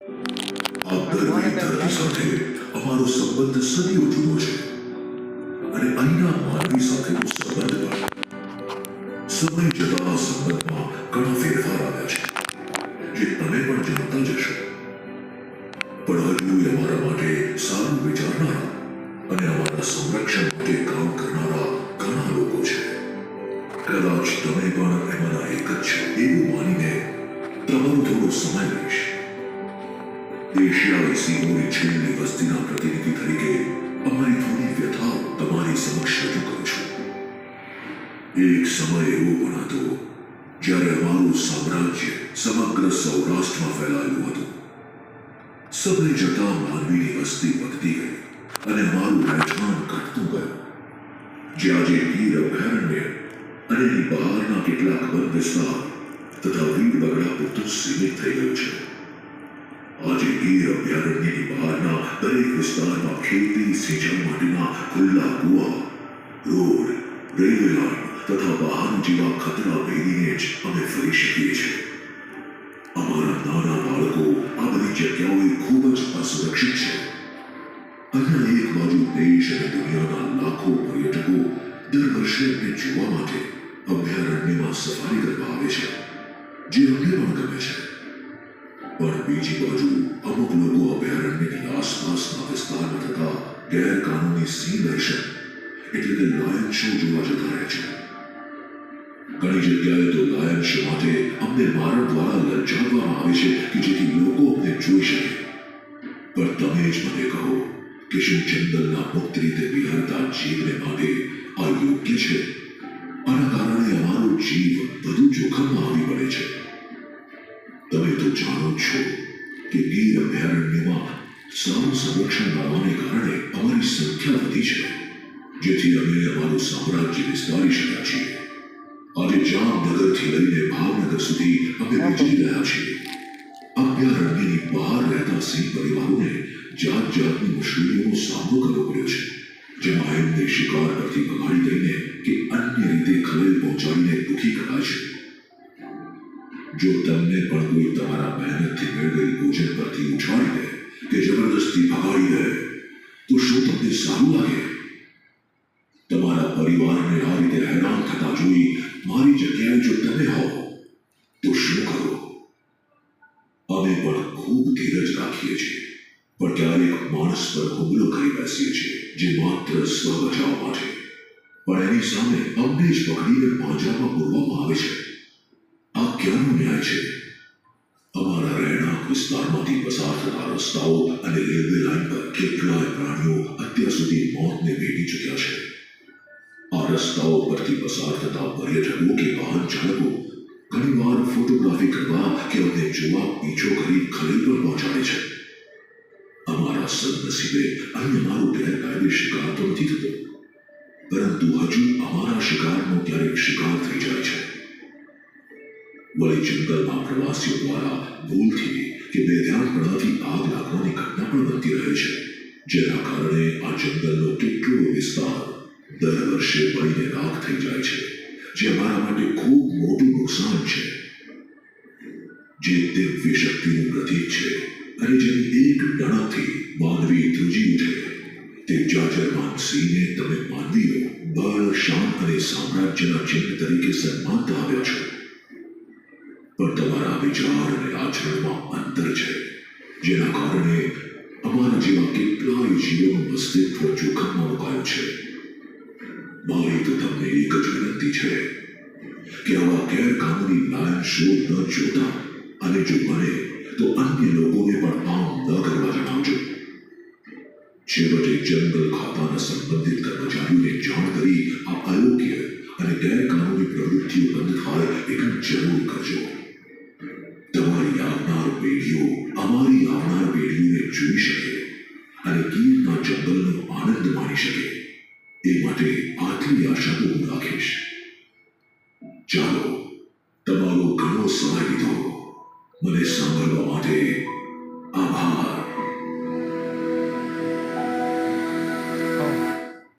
આ દરવી ધરતી સાથે અમારો સંબંધ સદીઓ જૂનો છે અને અહીંના માનવી સાથેનો સંબંધ પણ સમય જતા સંબંધમાં ઘણા ફેરફાર આવ્યા છે જે તમે પણ જાણતા જ હશો. પણ હજુ અમારા માટે સારું વિચારનારા અને અમારા સંરક્ષણ માટે કામ કરનારા ઘણા લોકો છે. કદાચ તમે પણ એમાંના એક જ છો એવું માનીને તમારો થોડો સમય લઈશ. એશિયાઈ સિંહોની છેલ્લી વસ્તીના પ્રતિનિધિ તરીકે અમારી થોડી વ્યથાઓ તમારી સમક્ષ રજૂ કરું છું. એક સમય એવો પણ હતો જ્યારે અમારું સામ્રાજ્ય સમગ્ર સૌરાષ્ટ્રમાં ફેલાયેલું હતું. સમય જતાં માનવીની વસ્તી વધતી ગઈ અને અમારું રહેઠાણ ઘટતું ગયું. જે આજે ગીર અભયારણ્ય અને એની બહારના કેટલાક વન વિસ્તાર તથા વીર બગડા પૂરતું સીમિત થઈ ગયું છે. આજે ગીર અભયારણ્યની બહારના દરેક વિસ્તારમાં ખેતી સિંચાઈ માટેના ખુલ્લા કુવા, રોડ, રેલવે લાઇન તથા વાહન જેવા ખતરા ભેદીને જ અમે ફરી શકીએ છીએ. અમારા નાના બાળકો આ બધી જગ્યાઓએ ખૂબ જ અસુરક્ષિત છે. અહીંયા એક બાજુ દેશ અને દુનિયાના લાખો પર્યટકો દર વર્ષે અમને જોવા માટે અભયારણ્યમાં સફારી કરવા આવે છે, જે અમને પણ ગમે છે. પણ બીજી બાજુ અમુક લોકો અભયારણ્યની આસપાસના વિસ્તારમાં થતા ગેરકાનૂની સિંહ દર્શન એટલે કે લાયન શો જોવા જતા રહે છે. ઘણી જગ્યાએ તો લાયન શો માટે અમને મારણ દ્વારા લલચાવવામાં આવે છે કે જેથી લોકો અમને જોઈ શકે. પણ તમે જ મને કહો કે શું જંગલના મુક્ત રીતે વિહરતા જીવને માટે આ યોગ્ય છે? આના કારણે અમારો જીવ વધુ જોખમમાં આવી પડે છે. તમે તો જાણો છો કે ગીર અભયારણ્યમાં સારું સંરક્ષણ મળવાને કારણે અમારી સંખ્યા વધી છે, જેથી અમે અમારું સામ્રાજ્ય વિસ્તારી શક્યા છીએ. આજે જામનગરથી લઈને ભાવનગર સુધી અમે વિચરી રહ્યા છીએ. અભયારણ્યની બહાર રહેતા સિંહ પરિવારોને જાત જાતની મુશ્કેલીઓનો સામનો કરવો પડ્યો છે, જેમાં એમને શિકાર પરથી ભગાડી દઈને કે અન્ય રીતે ખલેલ પહોંચાડીને દુઃખી કરાય છે. જો તમને પણ કોઈ તમારા મહેનતથી મેળવેલ ભોજન પરથી ઉછાળી દે કે જબરદસ્તી ભગાડી દે તો શું તમને સારું લાગે? તમારા પરિવારને આ રીતે હેરાન થતા જોઈ મારી જગ્યાએ જો તમે હો તો શું કરો? અમે પણ ખૂબ ધીરજ રાખીએ છીએ, પણ ક્યારેક માણસ પર હુમલો કરી બેસીએ છીએ જે માત્ર સ્વ બચાવ માટે, પણ એની સામે અમને જ પકડીને પાંજરામાં પૂરવામાં આવે છે. આ ક્યાંનો ન્યાય છે? અમારા રહેણાંક વિસ્તારમાંથી પસાર થતા રસ્તાઓ અને રેલવે લાઇન પર કેટલાય પ્રાણીઓ અત્યાર સુધી મોતને ભેટી ચૂક્યા છે. આ રસ્તાઓ પરથી પસાર થતા પર્યટકો કે વાહન ચાલકો ઘણીવાર ફોટોગ્રાફી કરવા કે અમને જોવા પીછો કરી ખલેલ પર પહોંચાડે છે. અમારા સદનસીબે અહીં અમારો ગેરકાયદે શિકાર તો નથી થતો, પરંતુ હજુ અમારા શિકારનો ક્યારેક શિકાર થઈ જાય છે. વળી જંગલમાં પ્રવાસીઓ દ્વારા ભૂલથી કે બેધ્યાનપણાથી આગ લાગવાની ઘટના પણ બનતી રહે છે, જેના કારણે આ જંગલનો કેટલો વિસ્તાર દર વર્ષે બળીને રાખ થઈ જાય છે, જે અમારા માટે ખૂબ મોટું નુકસાન છે. જે દિવ્ય શક્તિનું પ્રતીક છે અને જેની એક ડણકથી માનવી ધ્રુજી ઉઠે તે જાજરમાન સિંહને તમે માનવીઓ બળ, શાન અને સામ્રાજ્યના ચિહ્ન તરીકે સન્માનતા આવ્યા છો. પણ તમારા વિચાર અને આચરણમાં અંતર છે, જેના કારણે અમારા જેવા કેટલાય જીવોનું અસ્તિત્વ જોખમમાં મુકાયું છે. મારી તો તમને એક જ વિનંતી છે કે આવા ગેરકાનૂની લાયન શો ન જોતા અને જો બને તો અન્ય લોકોને પણ આમ ન કરવા જણાવજો. છેવટે જંગલ ખાતાના સંબંધિત કર્મચારીઓને જાણ કરી આ અયોગ્ય અને ગેરકાનૂની પ્રવૃત્તિઓ બંધ થાય એટલું જરૂર કરજો. તમારી આવનાર પેઢીઓ અમારી આવનાર પેઢીઓને જોઈ શકે અને ગીરના જંગલનો આનંદ માણી શકે, એ માટે આટલી આશા તો હું રાખીશ. ચાલો, તમારો ઘણો સમય લીધો. મને સાંભળવા માટે આભાર.